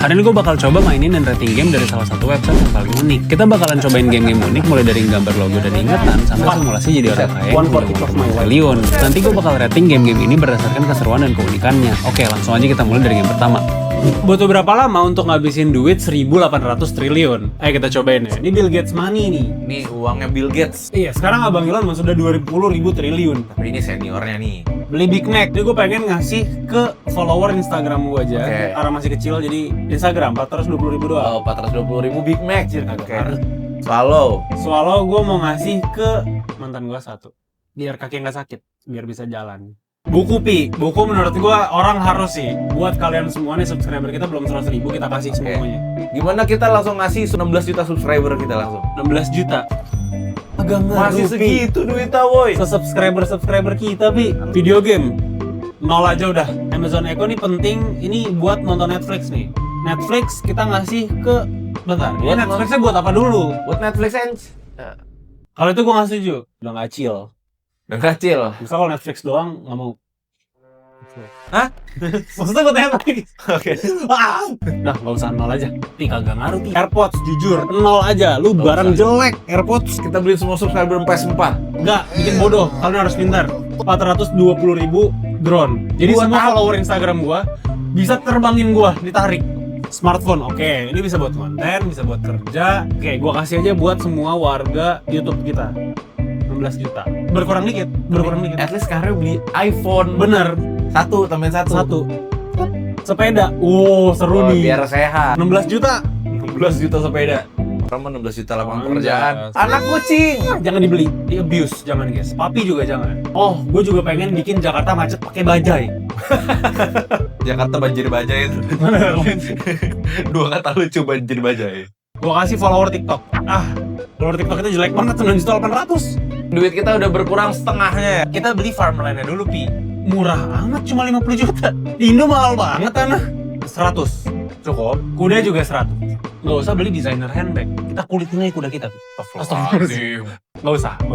Hari ini gue bakal coba mainin dan rating game dari salah satu website yang paling unik. Kita bakalan cobain game-game unik mulai dari gambar logo dan ingatan sampai simulasi jadi orang kaya yang punya uang triliun. Nanti gue bakal rating game-game ini berdasarkan keseruan dan keunikannya. Oke, langsung aja kita mulai dari game pertama. Butuh berapa lama untuk ngabisin duit 1.800 triliun? Ayo kita cobain ya. Ini Bill Gates money nih. Ini uangnya Bill Gates. Iya, sekarang Abang Elon sudah 20.000 triliun. Tapi ini seniornya nih. Beli Big Mac, jadi gue pengen ngasih ke follower Instagram gue aja. Karena masih kecil, jadi Instagram 420.000 doang. Oh, 420.000 Big Mac. Oke. Swallow gue mau ngasih ke mantan gue satu, biar kaki nggak sakit, biar bisa jalan. Buku menurut gue orang harus sih. Buat kalian semua nih subscriber kita belum 100.000, kita kasih semuanya. Gimana kita langsung ngasih 16 juta subscriber kita langsung? 16 juta. Agak ngaruh, masih segitu duitnya woi. Subscriber kita, Pi. Video game 0 aja udah. Amazon Echo nih penting, ini buat nonton Netflix nih. Netflix kita ngasih ke bentar. Ini Netflixnya buat apa dulu? Buat Netflix and Kalau itu gue nggak setuju. Udah nggak chill. udah kecil. Misal kalau Netflix doang nggak mau. Hah? Maksudnya gue tanya lagi. Oke. Nah, nggak usah 0 aja. Pi, kagak ngaruh, Pi. AirPods, jujur 0 aja. Lu Nggak barang usah. jelek AirPods. Kita beli semua subscriber PS4. Enggak, bikin bodoh. Kalian harus pintar. 420.000 drone. Jadi Buat semua apa? follower Instagram gua bisa terbangin gua, ditarik. Smartphone, oke. Ini bisa buat konten, bisa buat kerja. Oke, gua kasih aja buat semua warga YouTube kita. 16 juta. Berkurang dikit. At least sekarang beli iPhone. Bener. Tambahin satu. Sepeda. Seru nih. Biar sehat. 16 juta. 16 juta sepeda. Orang 16 juta lapangan pekerjaan. Anjas. Anak kucing. Jangan dibeli, di abuse, jangan guys. Papi juga jangan. Gue juga pengen bikin Jakarta macet pakai bajai. Jakarta banjir bajai itu. Dua kata lucu banjir bajai. Gue kasih follower TikTok. Follower TikTok itu jelek banget, 9.800.000. Duit kita udah berkurang setengahnya ya. Kita beli farmland-nya dulu, Pi. Murah amat, cuma 50 juta. Di Indo mahal banget tanah. 100. Cukup. Kuda juga 100. Nggak usah beli designer handbag. Kita kulitin aja kuda kita, Pi. Astagfirullahaladzim. Nggak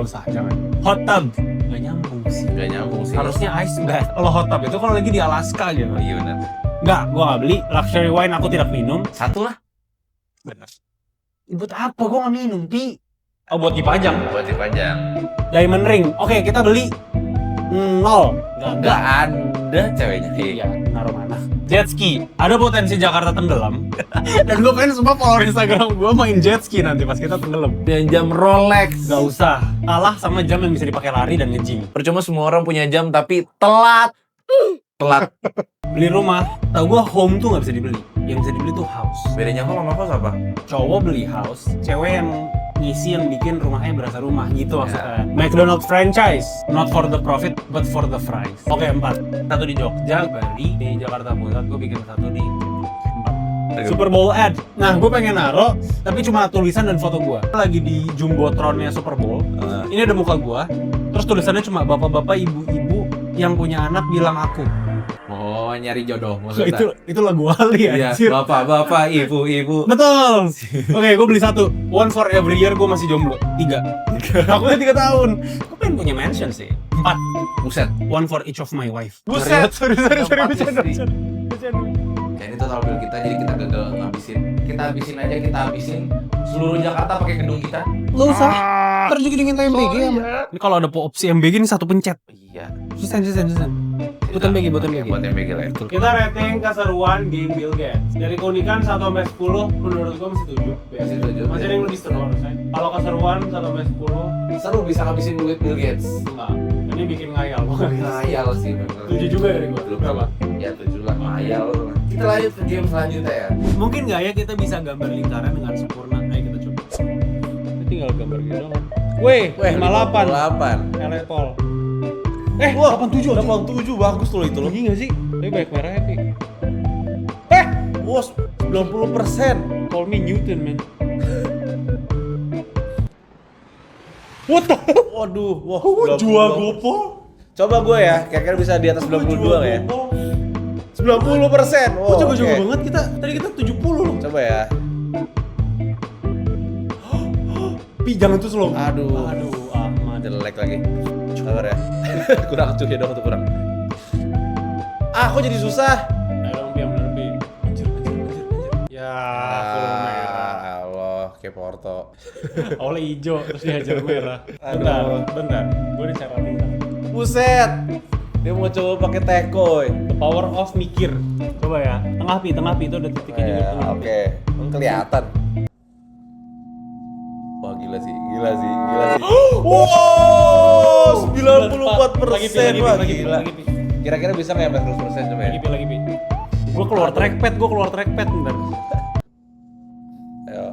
usah, jangan. Hot tub. Nggak nyambung sih. Gak nyambung sih. Harusnya ice bath. Kalau hot tub itu kalau lagi di Alaska gitu. Oh iya benar. Nggak, gue nggak beli. Luxury wine aku tidak minum. Satu lah. Bener. Buat apa gue nggak minum, Pi? Buat dipajang. Buat dipajang. Diamond ring. Oke, kita beli 0. Gak ada ceweknya. Iya, naruh mana? Jet ski. Ada potensi Jakarta tenggelam. Dan gue pengen semua follower Instagram gue main jet ski nanti pas kita tenggelam. Dan jam Rolex. Gak usah. Kalah sama jam yang bisa dipakai lari dan nge-gym. Percuma semua orang punya jam tapi telat. Beli rumah. Tahu gue home tuh nggak bisa dibeli. Yang bisa dibeli tuh house. Bedanya home sama house apa? Cowok beli house, cewek yang ngisi yang bikin rumahnya berasa rumah gitu maksudnya. McDonald's franchise, not for the profit but for the fries. Oke, 4. Satu di Jogja, Bali, di Jakarta Pusat. Gue bikin satu di 4. Super Bowl ad. Nah, gue pengen naro, tapi cuma tulisan dan foto gue. Lagi di Jumbotronnya Super Bowl. Ini ada muka gue. Terus tulisannya cuma bapak-bapak, ibu-ibu yang punya anak bilang aku. Oh, nyari jodoh maksudnya. Itu lagu Wali Iya, anjir. bapak-bapak, ibu-ibu. Betul. Oke, gue beli satu. One for every year gue masih jomblo. 3. Aku udah 3 tahun. Gue pengen punya mansion sih. 4. Buset. One for each of my wife. Buset. Sorry. Empat Bercanda. istri. Ya ini total bill kita, jadi kita gagal ngabisin. Kita habisin seluruh Jakarta pakai gedung kita. Gak usah. Ntar juga dingin MBG ya. Ini kalau ada opsi MBG ini satu pencet. Iya. Susan. Buat MBG. Buat MBG lah. Kita rating keseruan game Bill Gates. Dari keunikan 1 sampai 10, menurut gue masih 7. Masih 7. Masih ada yang lebih seru harusnya. Kalau keseruan 1 sampai 10, Seru bisa ngabisin duit Bill Gates. enggak. Ini bikin ngayal. Ngayal sih bener. 7 juga dari gue. Belum berapa? Ya 7 lah, ngayal. Kita lanjut ke game selanjutnya ya. Mungkin nggak ya kita bisa gambar lingkaran dengan sempurna? Ayo kita coba. Tinggal gambar gitu dong. Weh, 58. Elepol. Wah, 87. 87 bagus loh itu loh. Tinggi nggak sih? Tapi banyak merahnya, Pi. Wah, 90%. Call me Newton, man. What the? Waduh, wah. Jual gopo? Coba gue ya, kira-kira bisa di atas 92 nggak ya? 90%. Oh, jago oke. banget kita. Tadi kita 70 loh. Coba ya. Pi, jangan tuh slow. Aduh, Ahmad. jelek lagi. Sabar ya. Kurang tuh ya dong, tuh kurang. Kok jadi susah? Ayo dong, Pi, yang bener, Pi. Ya, full merah. Allah, kayak Porto. Oleh hijau terus dihajar merah. Bentar. Gue dicaratin kan. Buset. Dia mau coba pakai tekoy. The power of mikir. Coba ya. Tengah pi itu ada titiknya juga. Ya, tengah. oke. Kelihatan. Wah, gila sih. Wow, 94%. Wah, gila. Lagi pi. Kira-kira bisa nggak ya 100% coba ya? Lagi pi. Gue keluar trackpad bentar. Ayo.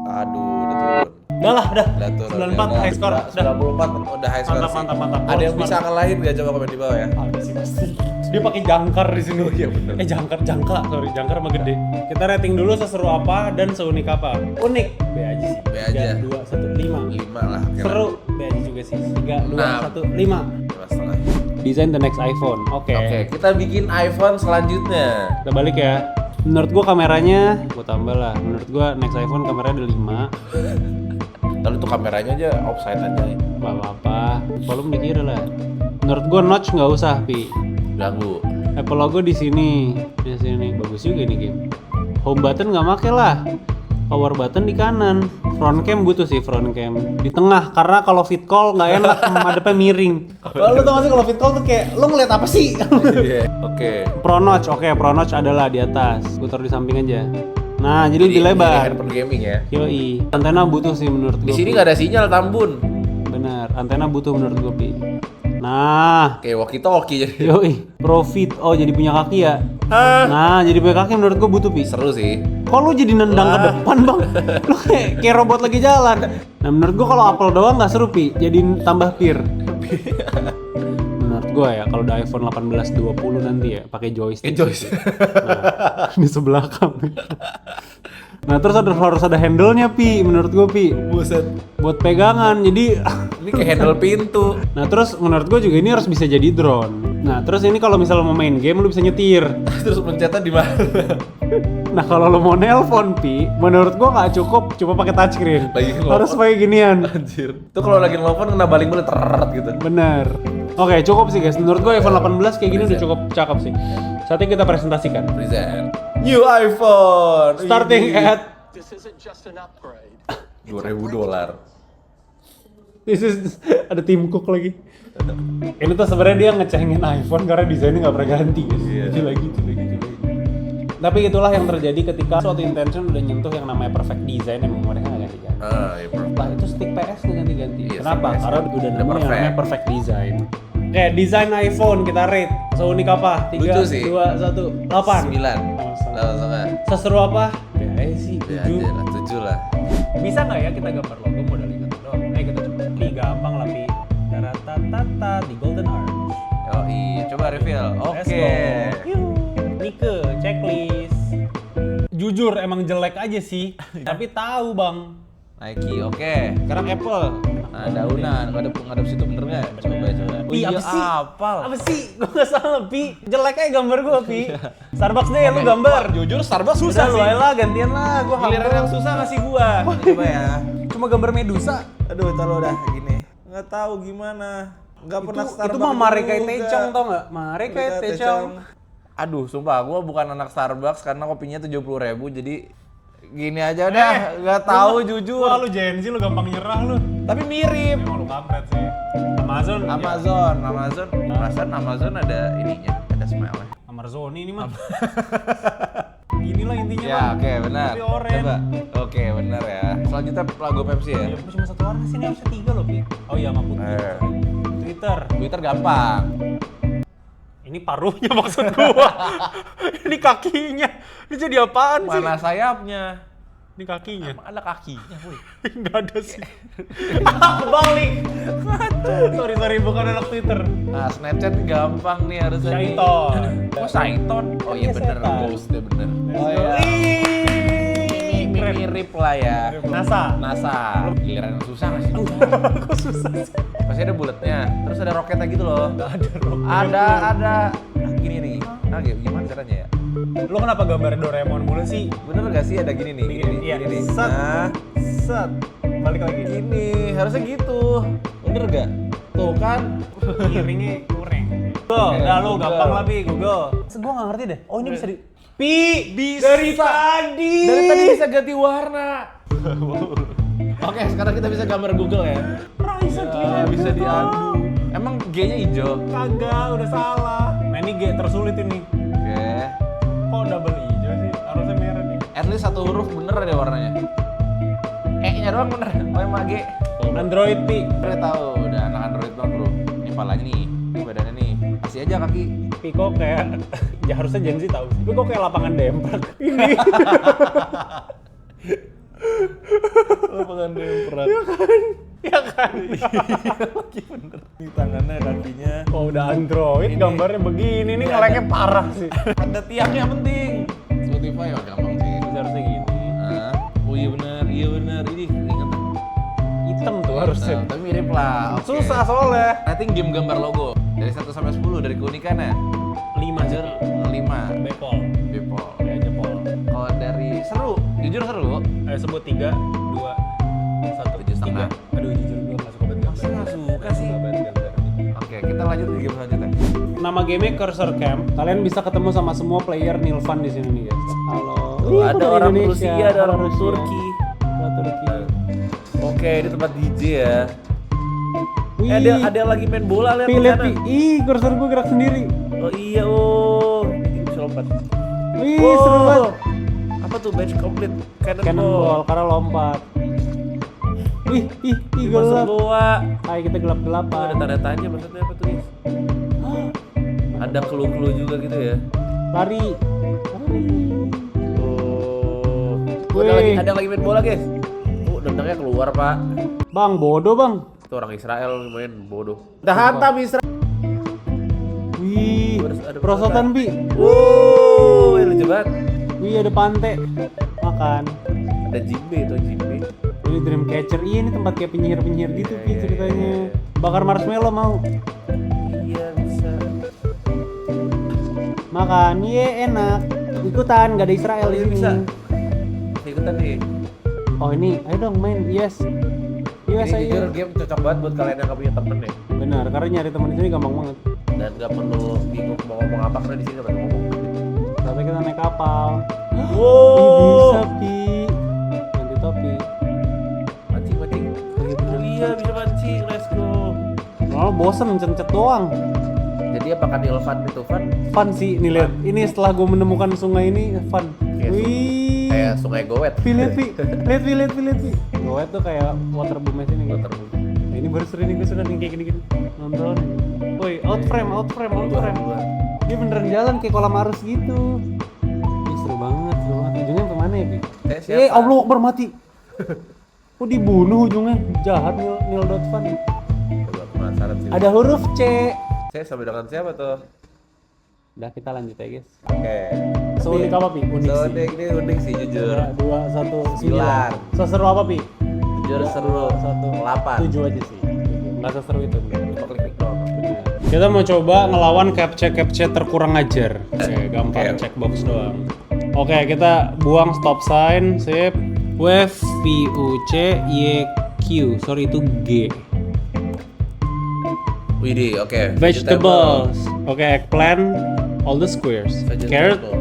Aduh, udah turun. Udah lah, udah. Udah turun. 94 high score. Udah. 94 udah high score. Mantap. Ada yang bisa ngalahin nggak, coba komen di bawah ya? Ada sih pasti. Dia pakai jangkar di sini. Oh iya bener. Jangkar mah gede. Kita rating dulu seseru apa dan seunik apa. Unik. B aja sih. B aja. 3, 2, 1, 5. 5 lah. Seru. B aja juga sih. 3, 2, 1, 5. 5,5. Design the next iPhone. Oke. Oke, kita bikin iPhone selanjutnya. Kita balik ya. Menurut gua kameranya, gua tambah lah. Menurut gua next iPhone kameranya ada 5. Lalu tuh kameranya aja offside aja. Gak apa-apa. Volume dikira lah. Menurut gua notch nggak usah, Pi. Ganggu. Apple logo di sini. Di sini bagus juga ini game. Home button nggak make lah. Power button di kanan. Front cam butuh sih front cam. Di tengah karena kalau fit call nggak enak madepnya miring. Lo tau gak sih kalau fit call tuh kayak lo ngeliat apa sih? Oke. Pro notch, oke, Pro notch adalah di atas. Gue taruh di samping aja. Nah, jadi lebih lebar. Handphone gaming ya. Yoi. Antena butuh sih menurut gue. Di sini nggak ada sinyal, Tambun. Bener, antena butuh menurut gue, Pi. Nah, Kayak walkie-talkie jadi. yoi. Profit, oh jadi punya kaki ya? Nah, jadi punya kaki menurut gue butuh, Pi. Seru sih. Kok lu jadi nendang ke depan, Bang? Lu kayak robot lagi jalan. Nah, menurut gue kalau Apple doang nggak seru, Pi. Jadi tambah pir. Menurut gue ya, kalau udah iPhone 18 20 nanti ya, pakai joystick. Nah, di sebelah kami. Nah, terus harus ada handle-nya, Pi, menurut gue, Pi. Buset. Buat pegangan. Jadi Ini kayak handle pintu. nah, terus menurut gue juga ini harus bisa jadi drone. Nah, terus ini kalau misalnya mau main game lu bisa nyetir. Terus pencetnya di mana? Nah, kalau lo mau nelpon, Pi, menurut gua nggak cukup cuma pakai touchscreen. Lagi nelpon. Harus pakai ginian. Anjir. Tuh kalau lagi nelfon kena baling boleh teret gitu. Bener. Oke, cukup sih guys. Menurut gua iPhone 18 kayak gini udah cukup cakep sih. Saatnya kita presentasikan. Present. New iPhone. Starting Ini. at $2.000. this is ada Tim Cook lagi. Ini tuh sebenarnya dia ngecengin iPhone karena desainnya nggak pernah ganti guys. Iya. Itu lagi. Tapi itulah yang terjadi ketika suatu intention udah nyentuh yang namanya perfect design, emang mereka nggak ganti-ganti. Iya perfect. Lah itu stick PS nggak ganti-ganti. Iya, Kenapa? stick PS Karena udah nemu yang perfect. namanya perfect design. Oke, desain iPhone kita rate. Seunik apa? 3, Lucu sih. 2, 1, 8. 9. Sama-sama. Seseru apa? Ya sih, Ya aja 7. lah, 7 lah. Bisa nggak ya kita gambar logo modal itu doang? Ayo kita coba. Ini gampang lah, Pi. Taratatata di Golden Arch. Oh iya, coba reveal. Let's Oke. go. Yuk. Nike, checklist. Jujur emang jelek aja sih, tapi tahu, Bang. Nike, oke. Sekarang Apple. Nah, daunan, ngadep situ bener nggak? Coba. Pi, iya, apa sih? apal. Apa sih? Gue gak salah, Pi. Jelek aja gambar gue, Pi. Starbucks deh, lu gambar. Jujur Starbucks Susah susah lu sih. aja lah, gantian lah. Gue Giliran yang susah ngasih gua. Coba ya. Cuma gambar Medusa. Aduh, kalau udah gini. Nggak tahu gimana. Nggak pernah Itu mah Marekai Tecong tau nggak? Marekai Tecong. Aduh, sumpah gua bukan anak Starbucks karena kopinya 70.000 jadi gini aja udah, nggak tahu jujur. Wah, lu Gen Z, lu gampang nyerah lu. Tapi mirip. Emang lu kampret sih. Amazon. Perasaan Amazon ada ininya, ada smile-nya. Amazon ini mah. Gini lah intinya. Ya, Bang. oke, benar. Tapi orange. Coba. Oke, benar ya. Selanjutnya logo Pepsi ya. Ya, cuma satu warna sih, ini harusnya 3 loh, Pi. Oh iya, sama putih. Twitter. Twitter gampang. Ini paruhnya maksud gua. Ini kakinya. Ini jadi apaan sih? Mana sayapnya? Ini kakinya. Emang ada kakinya, woi. Nggak ada sih. Kebalik. Sorry, bukan anak Twitter. Nah, Snapchat gampang nih harusnya. nih. Syaiton. Oh, Syaiton. Oh iya Iya, bener, setan. Ghost deh bener. Oh iya. Mirip lah ya. NASA. NASA. Giliran yang susah nggak sih? Kok susah sih? Pasti ada bulatnya. Terus ada roketnya gitu loh. Ada roket. Ada. Nah, gini nih. Nah, gimana caranya ya? Lo kenapa gambar Doraemon mulu sih? Bener gak sih ada gini nih? Iya. Gini nih. Set. Nah, Set. Balik lagi. gini. Harusnya gitu. Bener gak? Tuh kan. Miringnya kurang. Google, udah lo Google. gampang lah, Pi. Google. Gue nggak ngerti deh. Oh, ini bisa di... Bisa. Dari tadi. Dari tadi bisa ganti warna. Oke, sekarang kita bisa gambar Google ya. Raisa Ya, bisa diadu. Emang G-nya hijau? Kagak, udah salah. Nah ini G tersulit ini. Oke. Kok double hijau sih? Harusnya merah nih. At least satu huruf bener deh warnanya. E-nya doang bener. Oh emang G. Android Pi. Udah tahu, udah anak Android banget bro. Ini palanya nih, ini badannya nih. Kasih aja kaki. Pi kok kayak ya harusnya Gen Z tahu sih. Tapi kok kayak lapangan demprak ini. Lapangan demprak. Ya kan? Lagi bener. Ini tangannya, kakinya. Kok udah Android Ini. gambarnya begini nih Ini ngeleknya parah sih. Ada tiangnya penting. Spotify oh gampang sih. Harusnya gini. Nah, oh iya benar. Ini ingatan. Hitam tuh harusnya. Tapi mirip lah. Oke. Susah soalnya. Rating game gambar logo dari 1 sampai 10 dari keunikannya. 5 aja. 5. Bepol. Bepol. Ya jempol. Kalau dari seru, jujur seru. Ayo sebut 3, 2, 1. 7,5. Aduh jujur gue gak suka banget Masa nggak suka sih? Nggak banget gambar. Oke, kita lanjut ke game selanjutnya. Nama gamenya Cursor Camp. Kalian bisa ketemu sama semua player Nilvan di sini nih guys. Halo. Wih, ada dari orang Indonesia. Rusia, ada orang Rusia. Turki. Orang Turki. Oke, ini tempat DJ ya. Wih, Ada yang lagi main bola lihat Pi, di lihat sana. Pi. Ih, cursor gue gerak sendiri. Oh iya, oh. Ini bisa lompat. Wih, seru banget. Apa tuh match complete? Cannonball karena lompat. Ih, Masuk gelap. goa. Ayo kita Oh, gelap-gelapan. ada tanda tanya maksudnya apa tuh, Is? Ada clue-clue juga gitu ya. Lari. Oh. Wih. Ada yang lagi main bola, guys. Dendangnya keluar, Pak. Bang, bodoh bang. Itu orang Israel main bodoh. Udah hantam Israel. Wih, Ada perosotan Pi. Wow, lucu banget. Wih, ada pantai. Makan. Ada Jimbe itu, Jimbe. Ini Dreamcatcher. Iya, ini tempat kayak penyihir-penyihir gitu Pi ceritanya. Bakar marshmallow mau. Iya, bisa. Makan. Iya, enak. Ikutan, gak ada Israel Oh, di iya, sini. bisa. Ikutan nih. Oh, ini. Ayo dong main. Yes. Yes, Ini jujur ayo. game cocok banget buat kalian yang gak punya temen ya. Benar, karena nyari teman di sini gampang banget. Dan gak perlu bingung mau ngomong apa karena di sini gak perlu ngomong. Tapi kita naik kapal. Wow. Ih, bisa Pi. Ganti topi. Mancing. Oh iya, bisa mancing. Let's go. Oh, bosen mencet doang. Jadi apakah Nilvan itu fun? Fun sih, nih lihat. Ini setelah gue menemukan sungai ini fun. Kayak Wih. Kayak sungai Gowet. Pi, lihat Pi. Lihat Pi. Gue tuh kayak waterboom sini gitu. Waterboom. Nah, ini baru seru nih gue sudah nih kayak gini. Nonton. Woi, out frame. Dia beneran jalan kayak kolam arus gitu. Ih, seru banget. Ujungnya kemana ya Pi? Siapa? Allah Akbar mati. Kok dibunuh ujungnya? Jahat Nil.Fun. Coba penasaran sih. Ada huruf C. Saya sampai dengan siapa tuh? Udah kita lanjut ya guys. Oke. Seunik apa Pi? Unik sih. Ini unik sih jujur. 2, 1, 9. 9. Seseru apa Pi? Jujur seru. 1, 8. 7 aja sih. Nggak seseru itu. Coba klik doang. Kita mau coba ngelawan captcha terkurang ajar. Oke, gampang, Oke. checkbox doang. Oke, kita buang stop sign, sip. Wave VUCYQ, sorry itu G. Widih, oke. Vegetables. Oke, eggplant, all the squares. Carrot. Vegetable.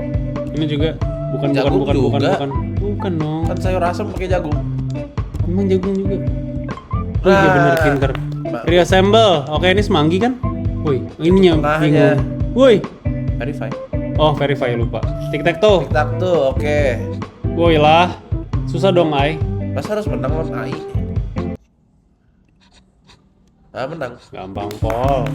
Ini juga bukan Jagung juga. Bukan dong. Kan sayur asam pakai jagung. Emang jagung juga. Oh iya bener pinter. Reassemble. Oke, ini semanggi kan? Woi, ininya Tengahnya. bingung. Woi. Verify. Oh, verify lupa. Tic tac toe. TikTok tuh, oke. Woi lah. Susah dong, Ai. Masa harus menang lawan AI? Ah, menang. Gampang, Pol.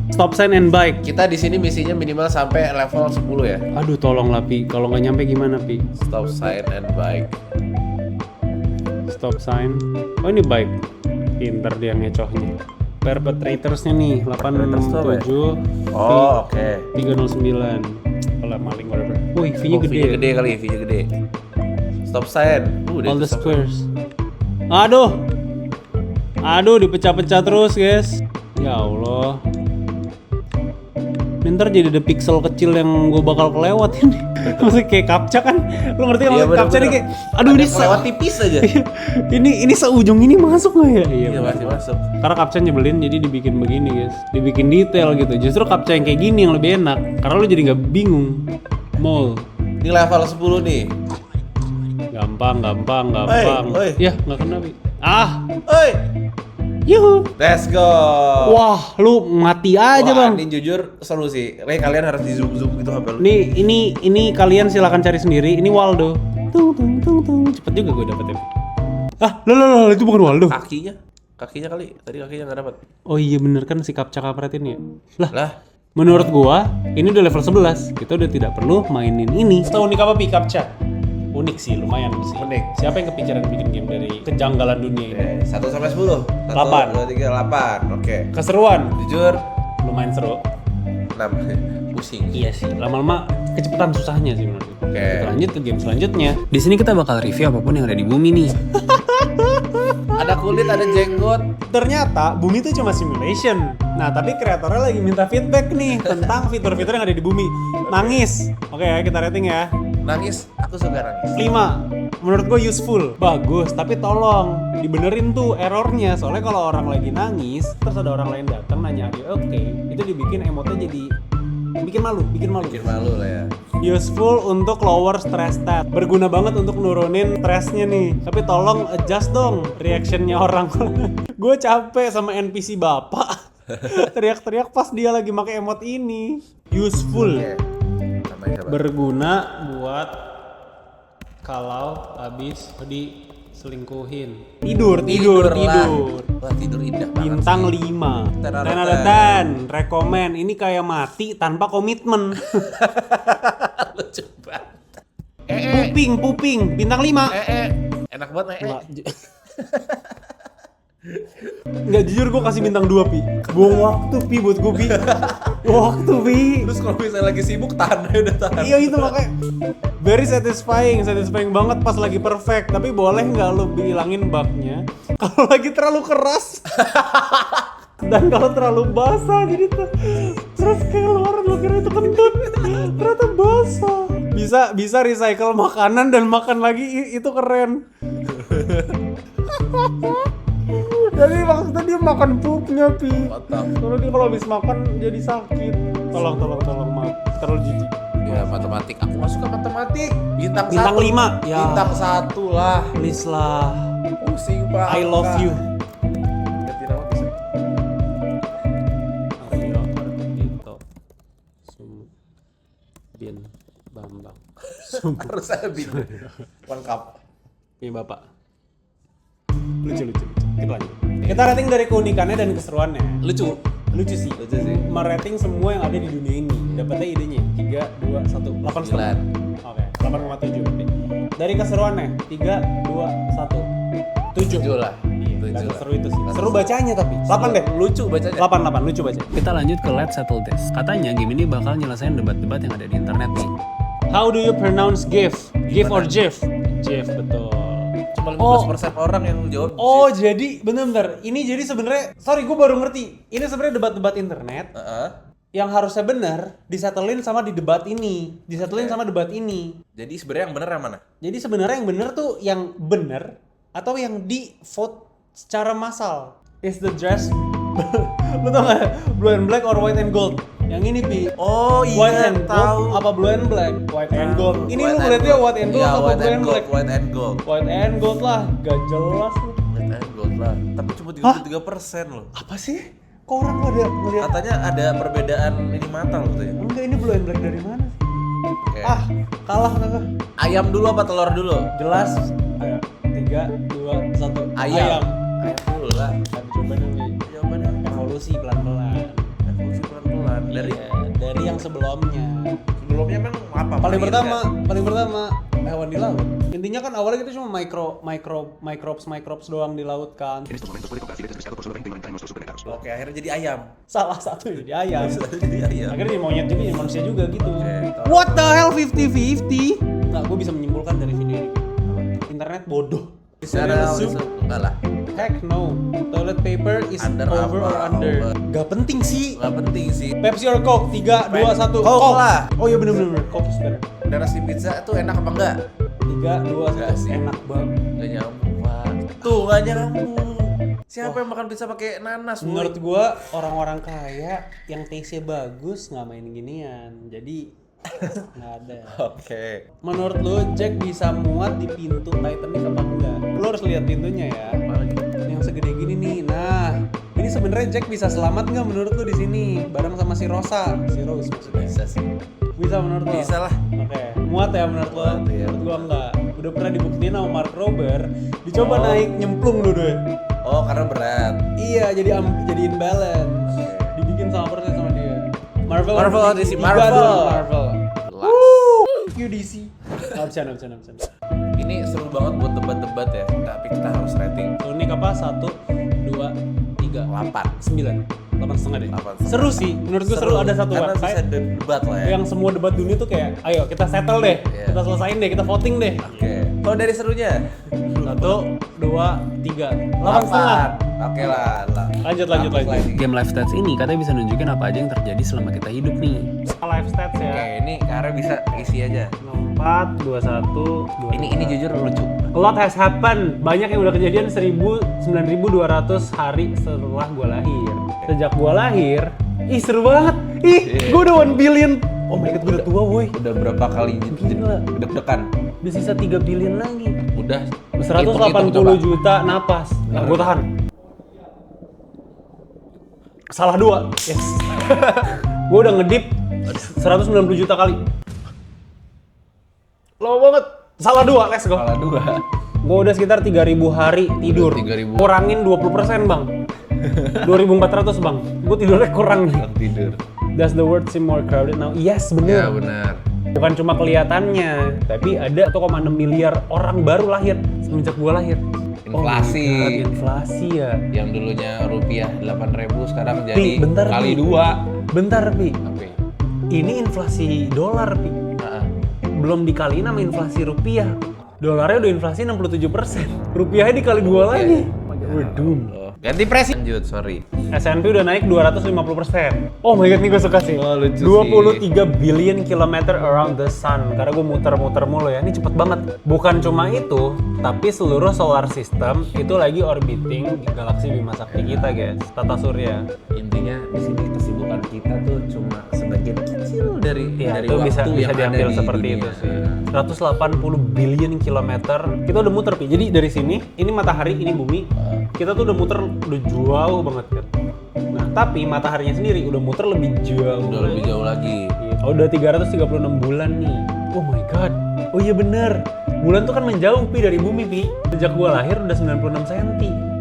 Stop sign and bike. Kita di sini misinya minimal sampai level 10 ya. Aduh, tolong lah, Pi. Kalau nggak nyampe gimana, Pi? Stop sign and bike. Stop sign. Oh, ini bike. Pinter dia ngecohnya. Perpetrators-nya nih, Perpetrators tuh apa ya? 87 Oh, oke. 309. Kalau maling whatever. Wih, V-nya Oh, gede. V-nya gede kali, V-nya gede. Stop sign. Udah All itu the stop sign. squares. Aduh, dipecah-pecah terus, guys. Ya Allah. Ini ntar jadi ada pixel kecil yang gue bakal kelewatin. Maksudnya kayak captcha kan? Lu ngerti kan Iya, maksud captcha nih bener-bener. kayak aduh Ada ini kelewat tipis aja. ini seujung ini masuk nggak ya? Iya, bener. masih masuk. Karena captcha nyebelin jadi dibikin begini guys. Dibikin detail gitu. Justru captcha yang kayak gini yang lebih enak. Karena lu jadi nggak bingung. Mall. Ini level 10 nih. Gampang. Oi. Ya, nggak kena, Pi. Ah, Oi. yuhu. Let's go. Wah, lu mati aja, Wah, Bang. ini jujur seru sih. Kalian harus di zoom gitu HP lu. Ini kalian silakan cari sendiri. Ini Waldo. Tung. Cepet juga gue dapetnya. Ah, lo itu bukan Waldo. Kakinya kali. Tadi kakinya nggak dapat. Oh iya bener kan si Kapca kapretin ya. Lah, Menurut gua, ini udah level 11. Kita udah tidak perlu mainin ini. Tahu unik apa Pi Kapca? Unik sih, lumayan sih. Unik. Siapa yang kepikiran bikin game dari kejanggalan dunia ini? 1 sampai 10. 8. 1, 2, 3, 8. Oke. Keseruan, Jujur, lumayan seru. 6. Pusing. Iya sih, lama-lama kecepatan susahnya sih menurut gue. Oke. Kita lanjut ke game selanjutnya. Di sini kita bakal review apapun yang ada di bumi nih. Ada kulit, ada jenggot. Ternyata bumi itu cuma simulation. Nah, tapi kreatornya lagi minta feedback nih tentang fitur-fitur yang ada di bumi. Nangis. Oke ya, kita rating ya. Nangis, aku suka nangis. 5. Menurut gue useful. Bagus, tapi tolong dibenerin tuh errornya. Soalnya kalau orang lagi nangis, terus ada orang lain datang nanya, oke, itu dibikin emotnya jadi bikin malu. Bikin malu lah ya. Useful untuk lower stress stat. Berguna banget untuk nurunin stressnya nih. Tapi tolong adjust dong reactionnya orang. Gue capek sama NPC bapak. Teriak-teriak pas dia lagi pakai emot ini. Useful. Oke. Namanya siapa? Berguna buat kalau habis diselingkuhin. Tidur. lah. Wah, tidur indah banget. Bintang 5. 10 out of 10 out of 10. Rekomen. Ini kayak mati tanpa komitmen. Lucu banget. Puping. Bintang 5. Enak banget, Nggak, jujur gue kasih bintang 2, Pi. Buang waktu, Pi, buat gue, Pi. Waktu, Pi. Terus kalau misalnya lagi sibuk, tahan aja, udah tahan. Iya itu makanya very satisfying banget pas lagi perfect. Tapi boleh nggak lo bilangin bugnya kalau lagi terlalu keras dan kalau terlalu basah, jadi terus keluar lo kira itu kentut, ternyata basah. Bisa recycle makanan dan makan lagi, itu keren. Jadi maksudnya dia makan pupnya, Pi. Mantap. Soalnya dia kalau habis makan jadi sakit. Tolong maaf, terlalu jijik. Ya, matematik. Aku nggak suka matematik. Bintang 5. Ya. Bintang 1 lah. Please lah. Pusing, Pak. I love you. Ganti nama bisa. Aryo Ardito Sumbin Bambang. Harus ada bintang. Lengkap. Ini Bapak. Lucu. Kita lanjut. Kita rating dari keunikannya dan keseruannya. Lucu sih. Merating semua yang ada di dunia ini. Dapatnya idenya 3, 2, 1, 8,9. Oke, 8,7 berarti. Dari keseruannya 3, 2, 1, 7 lah. Iya, seru itu sih. Seru bacanya tapi. 8 deh. Lucu bacanya. 8, lucu baca. Kita lanjut ke Let's Settle This. Katanya game ini bakal nyelesain debat-debat yang ada di internet nih. How do you pronounce GIF? GIF or GIF? GIF, betul. Cuma 15% orang yang jawab. Oh, jadi bener-bener. Ini jadi sebenarnya, sorry gue baru ngerti. Ini sebenarnya debat-debat internet yang harusnya benar disetelin sama di debat ini, disetelin sama debat ini. Jadi sebenarnya yang bener yang mana? Jadi sebenarnya yang benar tuh yang benar atau yang di vote secara massal. Is the dress lu tau gak? Blue and black or white and gold? Yang ini, Pi. Oh iya, White and tahu. gold apa blue and black? White and gold. Ini White lu and ngeliatnya gold. white and gold Iya, apa white blue and and gold, black? white and gold. White and gold lah, gak jelas lu. White and gold lah. Tapi cuma 33% loh. Apa sih? Kok orang pada ngeliat? Katanya ada perbedaan ini mata loh katanya. Enggak, ini blue and black dari mana sih? Oke. Kalah kakak. Ayam dulu apa telur dulu? Jelas. Ayo, 3, 2, 1. Ayam dulu lah. Coba dulu. Jawabannya Evolusi pelan-pelan. evolusi pelan-pelan. Dari yang sebelumnya. Sebelumnya emang apa? Paling Marine pertama hewan di laut. Intinya kan awalnya kita cuma microbes doang di laut kan. Oke, akhirnya jadi ayam. Salah satu jadi ayam. Jadi ayam. Akhirnya jadi monyet juga, jadi manusia juga gitu. Oke. What the hell 50-50? Nah, gue bisa menyimpulkan dari video ini. Internet bodoh. Secara Soup? enggak lah. Heck no. Toilet paper is Under over apa? or under. Over. Gak penting sih. Enggak penting sih. Pepsi or Coke? 3, 2, 1. Coke lah. Oh iya bener. Coke is better. Dan nasi pizza tuh enak apa enggak? 3, 2, Enggak 1. sih. Enak banget. Enggak nyambung, Pak. Tuh, enggak nyambung. Siapa yang makan pizza pakai nanas? Menurut gua orang-orang kaya yang taste-nya bagus nggak main ginian. Jadi Nggak ada. Oke. Menurut lu Jack bisa muat di pintu Titanic apa enggak? Lu harus lihat pintunya ya. Yang segede gini nih. Nah, ini sebenarnya Jack bisa selamat nggak menurut lu di sini? Bareng sama si Rosa, si Rose maksudnya. Bisa sih. Bisa menurut lu? Bisa lah. Oke. Muat ya menurut lu? Muat, iya. Menurut gua enggak. Udah pernah dibuktiin sama Mark Rober. Dicoba naik nyemplung dulu. Oh, karena berat. Iya, jadi imbalance. Dibikin sama persis sama dia. Marvel DC, Tiga Marvel. dulu, Marvel. QDC. Absen. Ini seru banget buat debat-debat ya. Tapi kita harus rating Unik apa? 1, 2, 3, 8. 9, 8,5 deh. 8,5. Seru sih, menurut gue seru. Ada satu karena bisa website debat lah ya. yang semua debat dunia tuh kayak, ayo kita settle deh, Iya. kita selesain deh, kita voting deh. Oke. Kalau dari serunya? 1, 2, 3, 8,5. Oke lah. Lanjut. Game live stats ini katanya bisa nunjukin apa aja yang terjadi selama kita hidup nih. Live stats ya. Oke, ini karena bisa isi aja. 4, 21, 2. Ini jujur lucu. A lot has happened. Banyak yang udah kejadian 9.200 hari setelah gue lahir. Sejak gue lahir, ih seru banget. Ih, gue udah 1 billion. Oh my god, gue udah tua boy. Udah berapa kali Gila. deg-degan? Udah sisa 3 billion lagi. Udah 180 juta napas. Nah, gue tahan. Salah 2. Yes. Gue udah ngedip 190 juta kali. Lama banget. Salah 2, let's go. Salah 2. Gue udah sekitar 3.000 hari tidur. 3.000. Kurangin 20% bang. 2.400 bang. Gue tidurnya kurang nih. Tidur. Does the world seem more crowded now? Yes, Ya bener. benar. Bukan cuma kelihatannya, tapi ada 1,6 miliar orang baru lahir semenjak gue lahir. Inflasi. Oh my God, inflasi ya. Yang dulunya rupiah 8.000 sekarang jadi Pi, bentar, kali Pi. 2. Bentar, Pi. Oke. Ini inflasi dolar, Pi. Belum dikaliin sama inflasi rupiah. Dolarnya udah inflasi 67%. Rupiahnya dikali 2 lagi. We're doomed. Ganti presi. Lanjut, sorry. S&P udah naik 250%. Oh my god, nih gue suka sih. Oh, lucu 23 billion kilometer around the sun. Karena gue muter-muter mulu ya. Ini cepet banget. Bukan cuma itu, tapi seluruh solar system itu lagi orbiting galaksi Bima Sakti kita, guys. Tata Surya. Intinya di sini kesibukan kita tuh cuma sebagian kecil dari Iya, dari itu waktu bisa yang diambil ada di seperti dunia. itu sih. 180 billion kilometer. Kita udah muter, Pi. Jadi dari sini, ini matahari, ini bumi. Kita tuh udah muter udah jauh banget kan. Nah, tapi mataharinya sendiri udah muter lebih jauh. Udah lebih jauh lagi. Oh, udah 336 bulan nih. Oh my god. Oh iya bener. Bulan tuh kan menjauh, Pi, dari bumi, Pi. Sejak gua lahir udah 96 cm.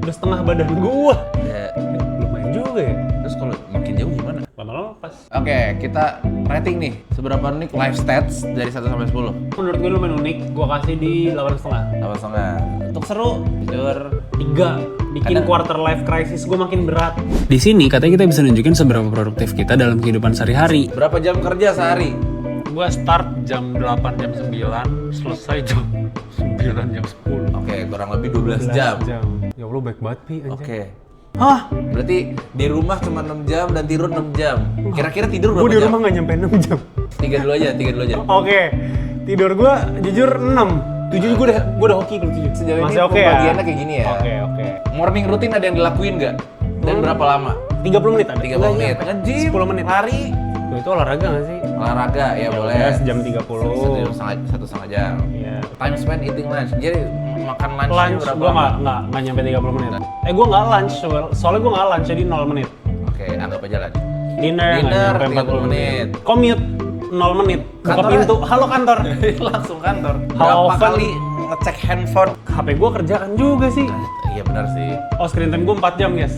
Udah setengah badan gua. Ya. Lumayan juga ya. Terus kalau makin jauh gimana? Lama-lama pas. Oke, kita rating nih. Seberapa unik live stats dari 1 sampai 10? Menurut gue lumayan unik. Gua kasih di 8,5. 8,5. Untuk seru, Jujur. 3. Bikin Kadang- quarter life crisis gue makin berat. Di sini katanya kita bisa nunjukin seberapa produktif kita dalam kehidupan sehari-hari. Berapa jam kerja sehari? Gue start jam 8, jam 9, selesai jam 9, jam 10. Oke, kurang lebih 12 jam. Ya Allah, baik banget, Pi, anjay. Oke. Hah? Berarti di rumah cuma 6 jam dan tidur 6 jam. Kira-kira tidur berapa Gue di jam? rumah nggak nyampe 6 jam. 3 dulu aja. Oke, tidur gue jujur 6. 7 gue udah hoki kalau 7. Sejauh ini Masih oke ya? pembagiannya kayak gini ya? Oke. Morning routine ada yang dilakuin nggak? Dan berapa lama? 30 menit ada? 30 menit. Nge-gym, 10 menit. lari, Tuh, itu olahraga nggak sih? olahraga ya boleh. udah, sejam 30. 1,5 jam. Iya. Time spent eating lunch. Jadi makan lunch Lunch berapa gue lama? nggak nyampe 30 menit. Gue nggak lunch, soalnya gue nggak lunch jadi 0 menit. Oke, anggap aja lah. Dinner nggak Dinner nyampe 30 menit. Commute 0 menit. Buka Kantornya? pintu, halo kantor. Langsung kantor. How Berapa often? kali ngecek handphone? HP gue kerjaan juga sih. Iya benar sih. Oh, screen time gue 4 jam, guys.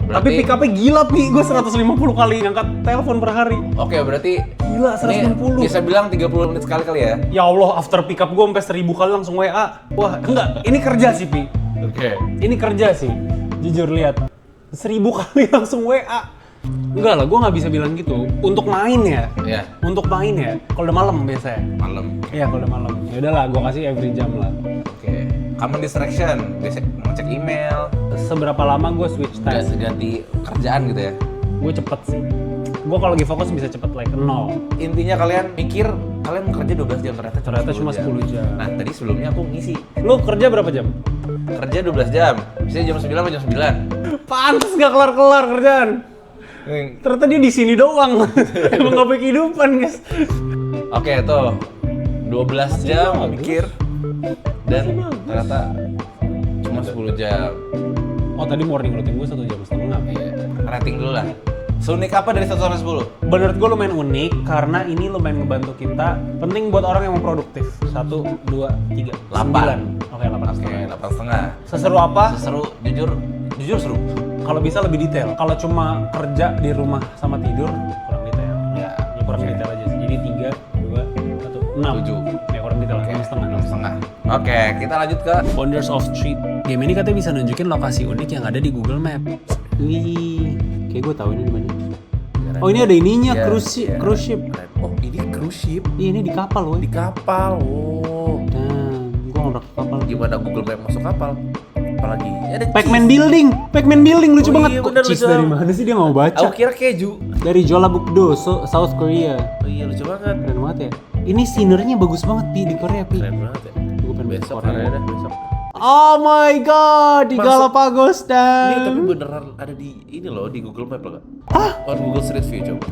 Berarti- Tapi pick up-nya gila, Pi. Gue 150 kali ngangkat telepon per hari. Oke, berarti Gila, ini 160. bisa bilang 30 menit sekali kali ya? Ya Allah, after pick up gue sampai 1000 kali langsung WA. Wah, enggak. Ini kerja sih, Pi. Oke. Ini kerja sih. Jujur lihat. 1000 kali langsung WA. Enggak lah, gue nggak bisa bilang gitu. Untuk main ya. Ya, Untuk main ya. Kalau udah malam biasanya. malam. Iya, kalau udah malam. Ya udahlah, gue kasih every jam lah. Oke. Common distraction, biasa ngecek email, Seberapa lama gue switch task? ganti kerjaan gitu ya. Gue cepet sih. Gue kalau lagi fokus bisa cepet like 0. Intinya kalian mikir kalian mau kerja 12 jam Ternyata cuma 10 jam. Nah, tadi sebelumnya aku ngisi Lu kerja berapa jam? kerja 12 jam. Bisa jam 9 atau jam 9. Pantes gak kelar-kelar kerjaan. Ternyata dia di sini doang. Emang gak pakai kehidupan, guys. Oke tuh 12 jam mikir dan ternyata cuma 10 jam. Oh tadi morning routine gue 1,5 jam. Iya. Rating dulu lah. Seunik apa dari 1 sampai 10? Menurut gue lumayan unik karena ini lumayan ngebantu kita. Penting buat orang yang mau produktif. 1, 2, 3, 9. Oke, 8 Oke, setengah. 8 setengah. Seseru apa? Seru, jujur seru. Kalau bisa lebih detail. Kalau cuma kerja di rumah sama tidur kurang detail. Ya, Kurang oke. detail aja sih. Jadi 3, 2, 1, 6. 7. Ya kurang detail. Oke, 6 setengah. 6 setengah. Oke, kita lanjut ke Wonders of Street. Game ini katanya bisa nunjukin lokasi unik yang ada di Google Map. Wih, kayak gue tahu ini di mana. Oh ini ada ininya, Iya, cruise iya. ship. Oh, ini cruise ship Iya ini di kapal loh. di kapal. Oh. Dan gue ngontrak ke kapal. Gimana Google Map masuk kapal? Apalagi ada Pac-Man cheese. Building lucu Oh banget. iya, Kok bener, cheese lucu. dari mana sih dia nggak mau baca? Aku kira keju. Dari Jeollabuk-do, South Korea. Oh iya, lucu banget. Keren banget ya. Ini scenery-nya bagus banget di Korea Pi. Keren banget ya. Gue pengen Besok ke Korea. hari ada besok. Oh my god, di Masuk. Galapagos dan. Ini tapi beneran ada di ini loh di Google Map loh. Hah? On Google Street View coba.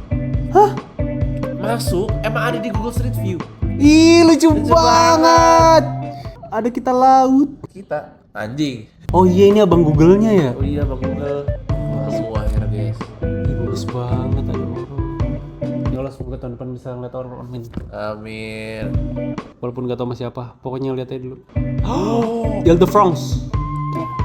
Hah? Masuk, emang ada di Google Street View. Ih, lucu Lucu banget. Ada kita laut. Kita anjing. Oh iya ini abang Google-nya ya. Oh iya Bang Google. Semua akhirnya guys. Ih, bagus banget ada orang. Ya Allah semoga tahun depan bisa ngeliat orang. Amin. Amin. Walaupun gak tau sama siapa, pokoknya lihat aja dulu. Ile de France.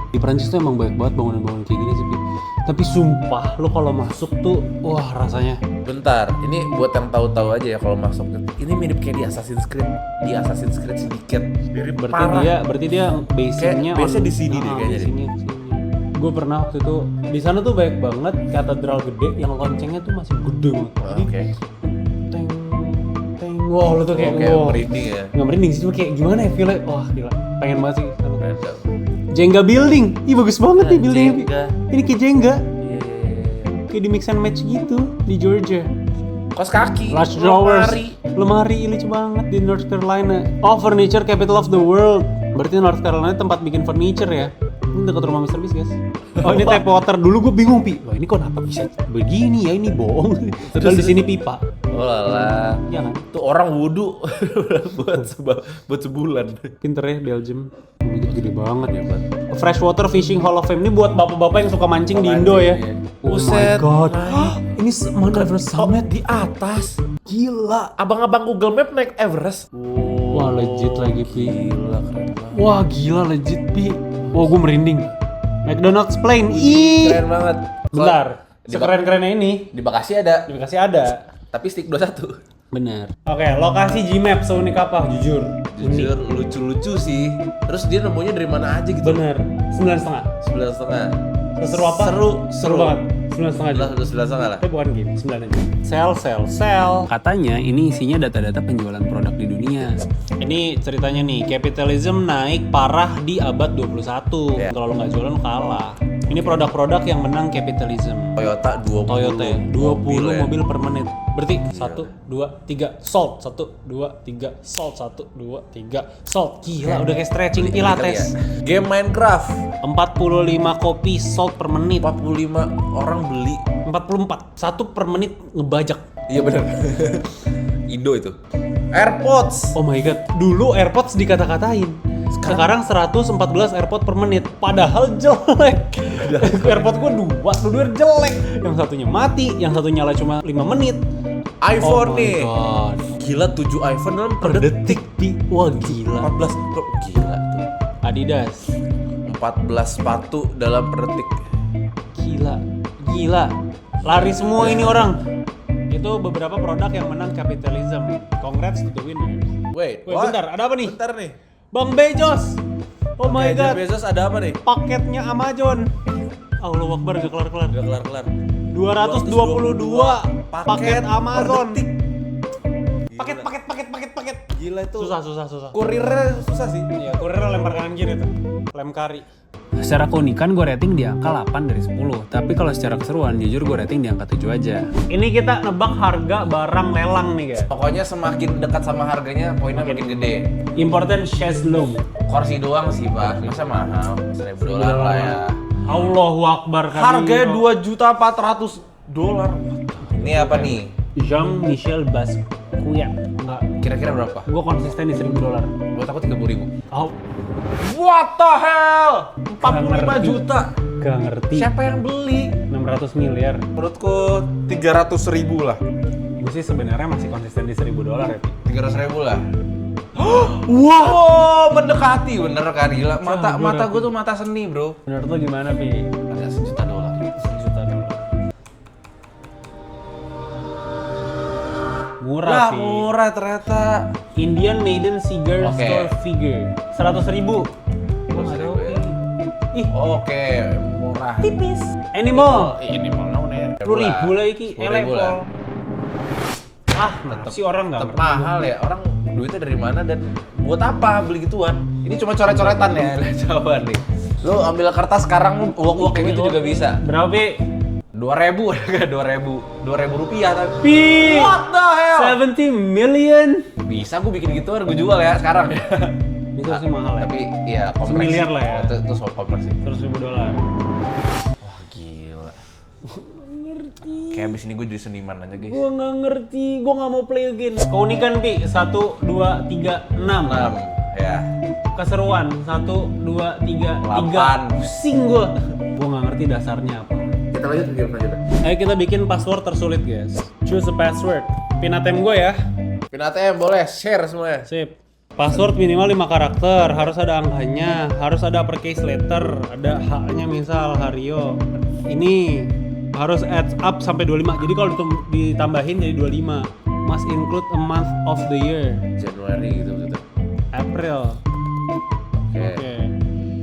Di Prancis tuh emang banyak banget bangunan-bangunan kayak gini sih, Pi. Tapi sumpah, lo kalau masuk tuh, wah rasanya. Bentar, ini buat yang tahu-tahu aja ya kalau masuk. Ini mirip kayak di Assassin's Creed. Di Assassin's Creed sedikit. Mirip Berarti dia basicnya Kayak base-nya di sini deh kayaknya deh. Gue pernah waktu itu di sana tuh banyak banget katedral gede yang loncengnya tuh masih gede banget. Jadi Oke. teng teng wow lo tuh kayak Oke, wow. merinding ya. Nggak merinding sih, cuma kayak gimana ya feel-nya. Wah gila, pengen banget sih. Random. Jenga building, ih bagus banget nih buildingnya. Pi. Jenga. Ini kayak Jenga, Iya. kayak di mix and match gitu di Georgia. Kos kaki. Large drawers, lemari. lemari lucu banget di North Carolina. Oh, furniture capital of the world. Berarti North Carolina tempat bikin furniture ya. Ini dekat rumah Mr. Beast guys. Oh ini tap water. Dulu gue bingung Pi. Loh ini kok kenapa bisa begini ya, ini bohong. Padahal di sini pipa. Oh lala. Iya kan? Tuh orang wudhu buat sebulan. Pinter ya Belgium. Gede banget ya Pak. Freshwater Fishing Hall of Fame ini buat bapak-bapak yang suka mancing di Indo ya. Iya. Oh Buset, my god. naik. Ini Mount Everest Summit. Di atas. Gila. Abang-abang Google Map naik Everest. Wah legit lagi Pi. Gila keren banget. Wah gila legit Pi. Wah gue merinding. McDonald's Plane. Ih. Keren banget. Bentar. Di Sekeren-kerennya ini Di Bekasi ada, di Bekasi ada. tapi stick 21. Bener. Oke, lokasi Gmap seunik apa? Jujur. Jujur lucu-lucu sih. Terus dia nemunya dari mana aja gitu. Bener. 9,5. 9,5. Seru apa? Seru banget. 9,5 aja. Udah 9,5 lah. Tapi bukan game, 9 aja. Sell. Katanya ini isinya data-data penjualan produk di dunia. Ini ceritanya nih, capitalism naik parah di abad 21. Ya. Kalau lo nggak jualan lo kalah. Ini produk-produk yang menang capitalism. Toyota 20. Toyota ya, 20 ya. mobil per menit. Berarti 1, 2, 3, sold. 1, 2, 3, sold. 1, 2, 3, sold. Gila, udah kayak stretching Beli kali pilates. ya. Game Minecraft 45 kopi sold per menit. 45 orang beli. 44, 1 per menit ngebajak. Iya benar. Indo itu. AirPods. Oh my god, dulu AirPods dikata-katain. Sekarang 114 AirPods per menit. Padahal jelek. AirPods gua dua jelek. Yang satunya mati, yang satu nyala cuma 5 menit. iPhone Oh my nih. god. Gila 7 iPhone dalam Per detik, Pi. Wah gila. 14 Pro. Gila tuh. Adidas. 14 sepatu dalam per detik. Gila. Lari semua ini orang. Itu beberapa produk yang menang capitalism. Congrats to the winners. Wait, Wait, bentar, ada apa nih? Bentar nih. Bang Bezos. Oh my Jeff god. Bezos ada apa nih? paketnya Amazon. Allahu Akbar, gak kelar-kelar. Udah kelar-kelar. 222 paket Amazon. per detik. Paket. Gila itu. Susah. Kurirnya susah sih. Iya, kurirnya lempar kanan kiri tuh. Lem kari. Secara keunikan gue rating di angka 8 dari 10. Tapi kalau secara keseruan, jujur gue rating di angka 7 aja. Ini kita nebak harga barang lelang nih guys. Pokoknya semakin dekat sama harganya, poinnya makin gede. Important chaise lounge. Kursi doang sih, Pak. Masa mahal? $1.000 lah ya. Allahu Akbar. Harganya $2.400.000. Ini apa nih? Jean-Michel Basquiat. kuya. Enggak. Kira-kira berapa? Gue konsisten di $1.000. Buat aku 30.000. Oh, What the hell? 45 ngerti. juta. gak ngerti. Siapa yang beli? 600 miliar. Menurutku 300.000 lah. Gue sih sebenarnya masih konsisten di $1.000 ya, Pi. 300.000 lah. Wow, mendekati bener kan gila. Mata Campur gue tuh mata seni, bro. Menurut lo gimana, Pi? Ada $1 juta. $1 juta. Murah, Lah, Pi. murah ternyata. Indian Maiden Cigar Oke. Store Figure. 100.000. Gue nggak tahu, Pi. Ih, Oke, murah. tipis. Animal. Ini mau nih. 10.000 lah iki, 10.000 lah. Ah, si orang nggak Tetep mahal ya. Orang duitnya dari mana dan buat apa beli gituan? Ini cuma coret-coretan ya. Coba nih. Lu ambil kertas sekarang lu uak-uak kayak gitu juga bisa. Berapa, Pi? 2.000 enggak 2.000 rupiah tapi. Pi! What the hell? 70 million. Bisa gue bikin gituan gue jual ya sekarang. Itu sih mahal ya. Tapi ya kompleks. Semiliar lah ya. Itu soal kompleks sih. $100.000. Wah gila. Kayak abis ini gue jadi seniman aja guys. Gua nggak ngerti, gua nggak mau play again. Keunikan, Pi, 1, 2, 3, 6. 6 ya. Keseruan, 1, 2, 3, 8. 3. Pusing gua. Gua nggak ngerti dasarnya apa. Kita lanjut ke game selanjutnya. Ayo kita bikin password tersulit, guys. Choose a password. Pin ATM gua ya. Pin ATM boleh share semuanya. Sip. Password minimal 5 karakter, harus ada angkanya, harus ada uppercase letter, ada H-nya misal Hario. Ini harus add up sampai 25. Jadi kalau ditambahin jadi 25. Must include a month of the year. Januari gitu gitu. April. Oke. Oke.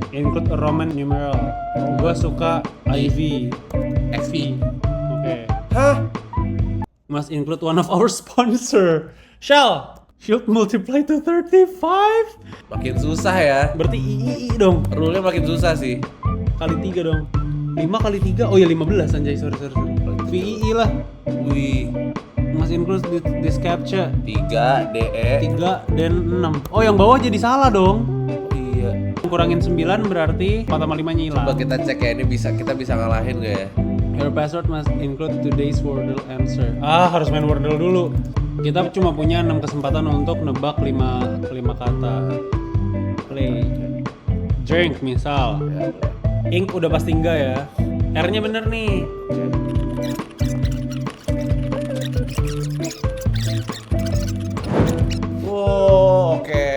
Include a Roman numeral. Gua suka IV. XP. Oke. Hah? Must include one of our sponsor. Shell. Should multiply to 35. Makin susah ya. Berarti III dong. Rule-nya makin susah sih. Kali 3 dong. 5 kali 3. Oh ya 15 anjay. Sorry. VII lah. Wih. Must include this captcha. 3 DE. 3 dan 6. Oh yang bawah jadi salah dong. Iya. Kurangin 9 berarti 4 sama 5 nya hilang. Coba kita cek ya ini kita bisa ngalahin gak ya? Your password must include today's Wordle answer. Ah, harus main Wordle dulu. Kita cuma punya 6 kesempatan untuk nebak 5 kata. Play. Drink misal. Ya, boleh. Ink udah pasti enggak ya. R-nya bener nih. Wow, oke.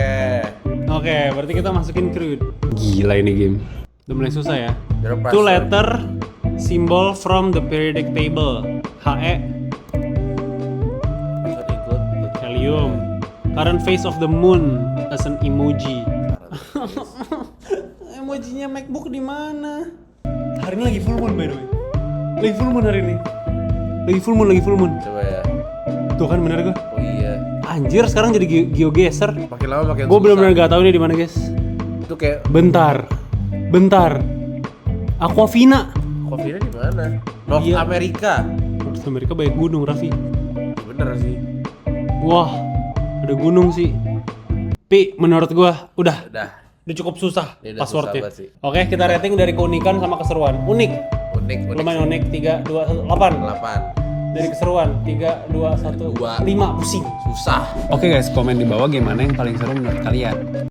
Oke, berarti kita masukin crude. Gila ini game. Udah mulai susah ya. Your Two password. letter symbol from the periodic table. He, Password include. helium. Current phase of the moon as an emoji. Emojinya MacBook di mana? Hari ini lagi full moon by the way. Lagi full moon hari ini. Lagi full moon. Coba ya. Tuh kan bener gua. Oh iya. Anjir sekarang jadi geogeser. Makin lama makin Gua susah. bener-bener gak tahu nih di mana guys. Itu kayak Bentar. Aquafina. Coffee-nya di mana? North Iya. America. North Amerika banyak gunung, Raffi. Bener sih. Wah, ada gunung sih. Pi, menurut gua udah Udah. cukup susah Ini udah passwordnya. susah banget sih. Oke, kita rating dari keunikan sama keseruan. Unik. Unik. Lumayan unik. 3, 2, 1, 8. 8. Dari keseruan 3, 2, 1, 2. 5 pusing. Susah. Oke guys, komen di bawah gimana yang paling seru menurut kalian.